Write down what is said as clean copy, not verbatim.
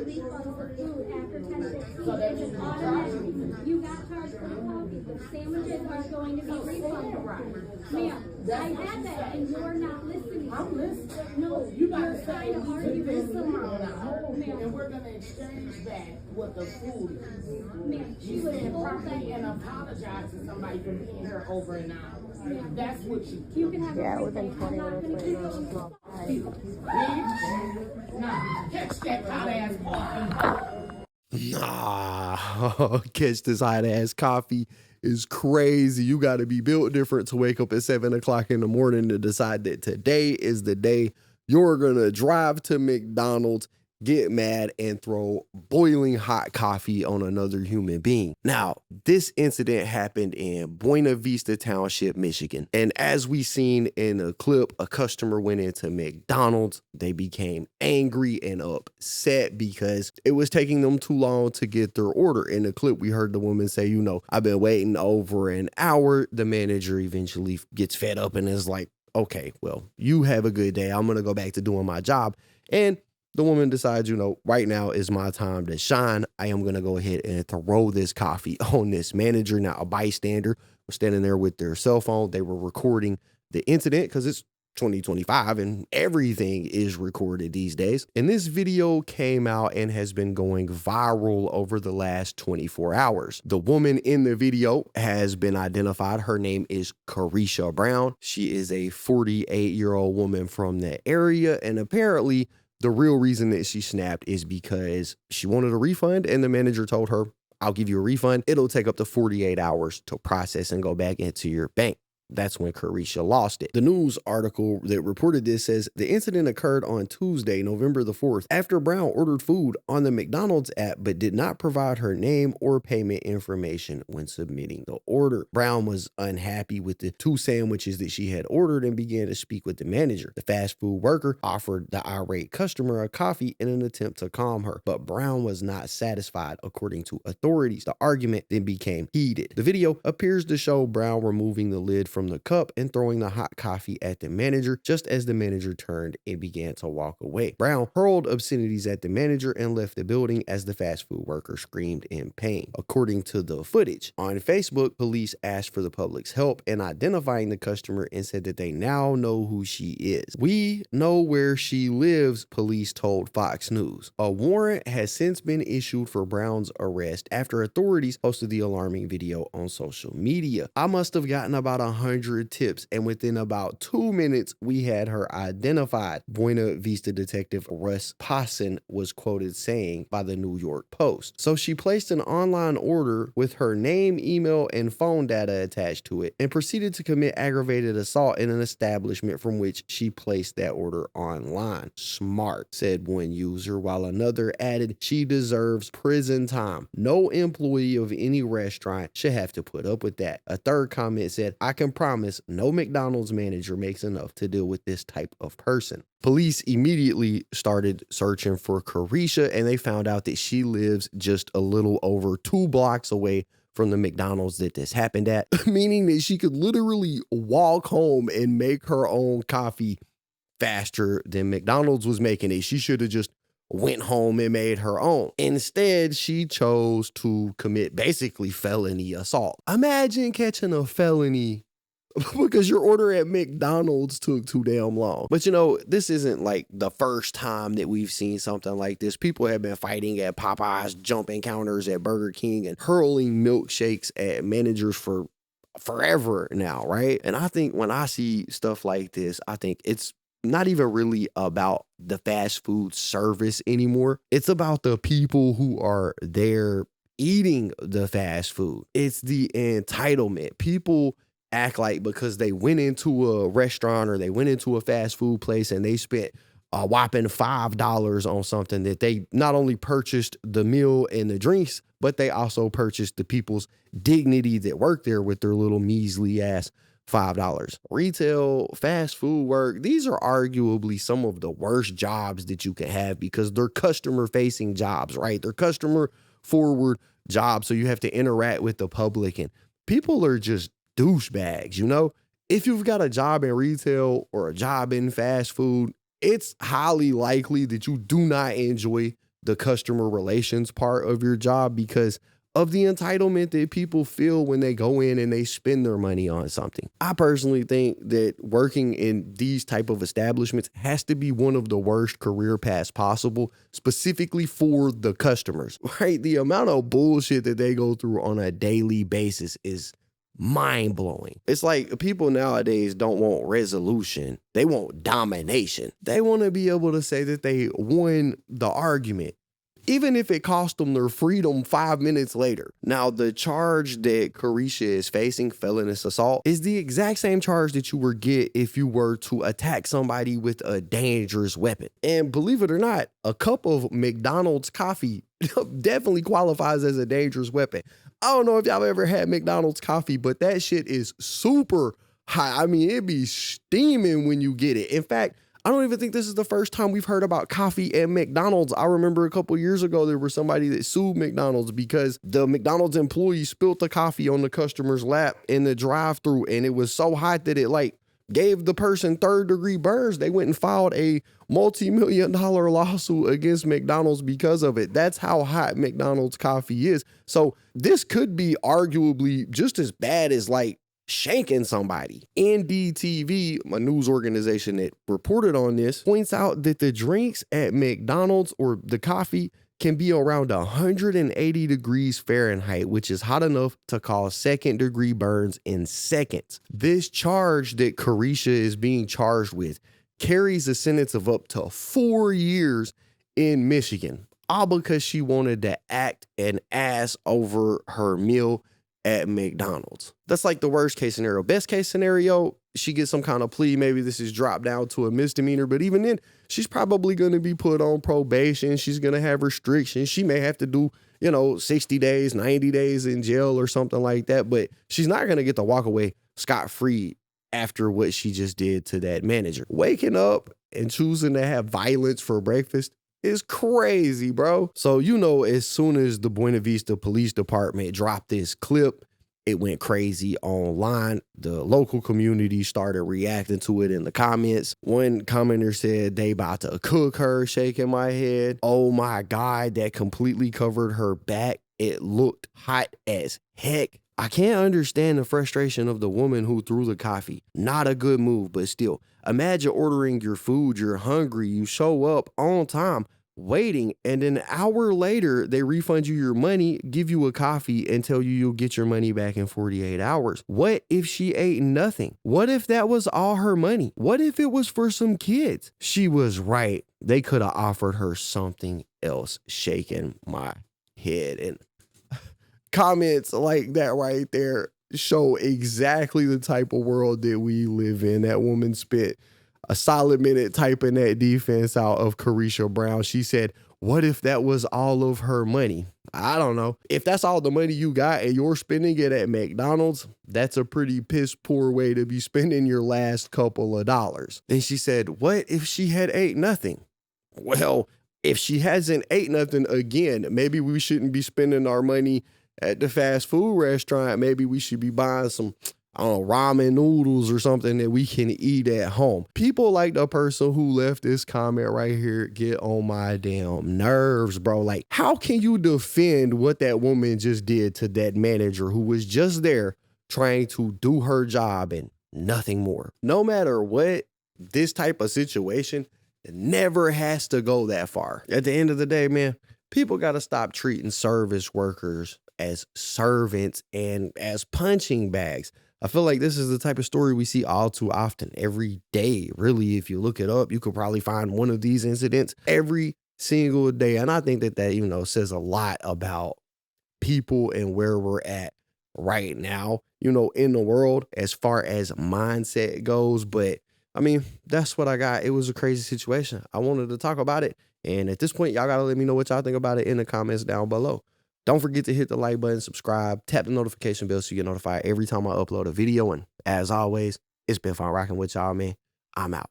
refund for food after 10:15. It's an automatic. You got charged for the coffee. The sandwiches are going to be refunded. Ma'am, I had that and you're not listening. I'm listening. No, You got you're to trying to say argue this tomorrow, Ma'am. and we're going to exchange back what the food is. Ma'am, she You was said told properly that and apologize to somebody for being here over an hour. That's what you can have Yeah, a within 20 minutes later. Nah, catch that hot ass coffee. Nah, catch this hot ass coffee is crazy. You got to be built different to wake up at 7 o'clock in the morning to decide that today is the day you're going to drive to McDonald's, get mad, and throw boiling hot coffee on another human being. Now, this incident happened in Buena Vista Township, Michigan. And as we seen in a clip, a customer went into McDonald's. They became angry and upset because it was taking them too long to get their order. In the clip, we heard the woman say, you know, I've been waiting over an hour. The manager eventually gets fed up and is like, okay, well, you have a good day. I'm going to go back to doing my job. And the woman decides, you know, right now is my time to shine. I am going to go ahead and throw this coffee on this manager. Now, a bystander was standing there with their cell phone. They were recording the incident because it's 2025 and everything is recorded these days. And this video came out and has been going viral over the last 24 hours. The woman in the video has been identified. Her name is Carisha Brown. She is a 48-year-old woman from the area, and apparently the real reason that she snapped is because she wanted a refund and the manager told her, I'll give you a refund. It'll take up to 48 hours to process and go back into your bank. That's when Carisha lost it. The news article that reported this says the incident occurred on Tuesday, November the 4th, after Brown ordered food on the McDonald's app but did not provide her name or payment information when submitting the order. Brown was unhappy with the 2 sandwiches that she had ordered and began to speak with the manager. The fast food worker offered the irate customer a coffee in an attempt to calm her, but Brown was not satisfied, according to authorities. The argument then became heated. The video appears to show Brown removing the lid from the cup and throwing the hot coffee at the manager just as the manager turned and began to walk away. Brown hurled obscenities at the manager and left the building as the fast food worker screamed in pain. According to the footage on Facebook, police asked for the public's help in identifying the customer and said that they now know who she is. We know where she lives, police told Fox News. A warrant has since been issued for Brown's arrest after authorities posted the alarming video on social media. I must have gotten about 100 tips, and within about 2 minutes, we had her identified. Buena Vista detective Russ Posson was quoted saying by the New York Post. So she placed an online order with her name, email, and phone data attached to it and proceeded to commit aggravated assault in an establishment from which she placed that order online. Smart, said one user, while another added she deserves prison time. No employee of any restaurant should have to put up with that. A third comment said, I can promise no McDonald's manager makes enough to deal with this type of person. Police immediately started searching for Carisha, and they found out that she lives just a little over 2 blocks away from the McDonald's that this happened at, meaning that she could literally walk home and make her own coffee faster than McDonald's was making it. She should have just went home and made her own. Instead, she chose to commit basically felony assault. Imagine catching a felony because your order at McDonald's took too damn long. But you know, this isn't like the first time that we've seen something like this. People have been fighting at Popeyes, jumping counters at Burger King, and hurling milkshakes at managers for forever now, right? And I think when I see stuff like this, I think it's not even really about the fast food service anymore. It's about the people who are there eating the fast food. It's the entitlement. People act like because they went into a restaurant or they went into a fast food place and they spent a whopping $5 on something, that they not only purchased the meal and the drinks, but they also purchased the people's dignity that work there with their little measly ass $5. Retail, fast food work, these are arguably some of the worst jobs that you can have because they're customer facing jobs, right? They're customer forward jobs. So you have to interact with the public, and people are just douchebags, you know? If you've got a job in retail or a job in fast food, it's highly likely that you do not enjoy the customer relations part of your job because of the entitlement that people feel when they go in and they spend their money on something. I personally think that working in these type of establishments has to be one of the worst career paths possible, specifically for the customers, right? The amount of bullshit that they go through on a daily basis is mind-blowing. It's like people nowadays don't want resolution. They want domination. They want to be able to say that they won the argument, even if it cost them their freedom 5 minutes later. Now, the charge that Carisha is facing, felonious assault, is the exact same charge that you would get if you were to attack somebody with a dangerous weapon. And believe it or not, a cup of McDonald's coffee definitely qualifies as a dangerous weapon. I don't know if y'all ever had McDonald's coffee, but that shit is super high. I mean, it be steaming when you get it. In fact, I don't even think this is the first time we've heard about coffee at McDonald's. I remember a couple years ago, there was somebody that sued McDonald's because the McDonald's employee spilled the coffee on the customer's lap in the drive-thru, and it was so hot that it gave the person third-degree burns. They went and filed a multi-million-dollar lawsuit against McDonald's because of it. That's how hot McDonald's coffee is. So this could be arguably just as bad as shanking somebody. NDTV, a news organization that reported on this, points out that the drinks at McDonald's or the coffee can be around 180 degrees Fahrenheit, which is hot enough to cause second-degree burns in seconds. This charge that Carisha is being charged with carries a sentence of up to 4 years in Michigan, all because she wanted to act an ass over her meal at McDonald's. That's the worst case scenario. Best case scenario, she gets some kind of plea. Maybe this is dropped down to a misdemeanor, but even then, she's probably going to be put on probation. She's going to have restrictions. She may have to do, 60 days, 90 days in jail or something like that, but she's not going to get to walk away scot-free after what she just did to that manager. Waking up and choosing to have violence for breakfast is crazy, bro. So, as soon as the Buena Vista Police Department dropped this clip, it went crazy online. The local community started reacting to it in the comments. One commenter said they about to cook her, shaking my head. Oh my God, that completely covered her back. It looked hot as heck. I can't understand the frustration of the woman who threw the coffee. Not a good move, but still. Imagine ordering your food, you're hungry, you show up on time, waiting, and an hour later, they refund you your money, give you a coffee, and tell you you'll get your money back in 48 hours. What if she ate nothing? What if that was all her money? What if it was for some kids? She was right. They could have offered her something else. Shaking my head. And comments like that right there show exactly the type of world that we live in. That woman spit a solid minute typing that defense out of Carisha Brown. She said, what if that was all of her money? I don't know. If that's all the money you got and you're spending it at McDonald's, that's a pretty piss poor way to be spending your last couple of dollars. Then she said, what if she had ate nothing? Well, if she hasn't ate nothing, again, maybe we shouldn't be spending our money at the fast food restaurant. Maybe we should be buying some ramen noodles or something that we can eat at home. People like the person who left this comment right here get on my damn nerves, bro. How can you defend what that woman just did to that manager who was just there trying to do her job and nothing more? No matter what, this type of situation never has to go that far. At the end of the day, man, people got to stop treating service workers as servants and as punching bags. I feel like this is the type of story we see all too often every day. Really, if you look it up, you could probably find one of these incidents every single day. And I think that says a lot about people and where we're at right now, in the world as far as mindset goes. But I mean, that's what I got. It was a crazy situation. I wanted to talk about it. And at this point, y'all got to let me know what y'all think about it in the comments down below. Don't forget to hit the like button, subscribe, tap the notification bell so you get notified every time I upload a video. And as always, it's been fun rocking with y'all, man. I'm out.